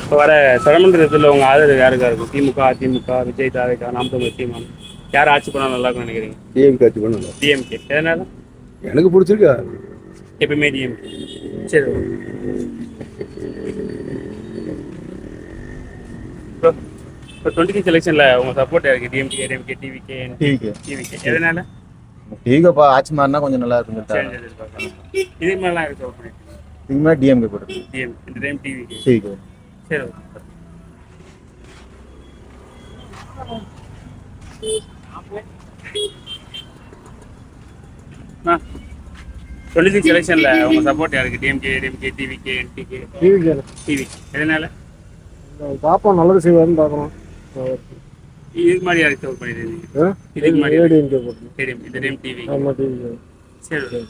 இப்போ வர சட்டமன்றத்தில் உங்கள் ஆதரவு யாருக்கா இருக்கும்? திமுக, அதிமுக, விஜய், தாவேகா, நாம் தமிழர், சீமான், யார் ஆட்சி பண்ணால் நல்லா இருக்கும்னு நினைக்கிறீங்க? டிஎம்கே ஆட்சி பண்ணல. டிஎம்கே. எதனால? எனக்கு பிடிச்சிருக்கா. எப்பவுமே டிஎம்கே. சரி. இப்போ 26 எலெக்ஷனில் உங்கள் சப்போர்ட் யாருக்கு? DMK, ADMK, TVK, TVK. எதனால? டிவிகே ஆட்சி மாறினா கொஞ்சம் நல்லா இருக்கும். இதுக்கு மேலாம் இருக்கு சப்போர்ட் பண்ணிட்டு இதுக்கு மேலே டிஎம்கே போட்டு டிஎம்கே. இந்த டைம் டிவிகே. டிவிகே. சரி. 26 எலெக்ஷன்ல உங்க சப்போர்ட் யாருக்கு? DMK, ADMK, TVK, NTK? TVK. எதனால? பாப்போம், நல்லது செய்வாருன்னு பார்க்கணும். இதுக்கு மாதிரி யாருக்கு சப்போர்ட் பண்ணிருக்கீங்க? இதுக்கு மாதிரி ஏடிஎம்கே. இந்த டைம் டிவிகே. ஆமாம், டிவிகே. சரி.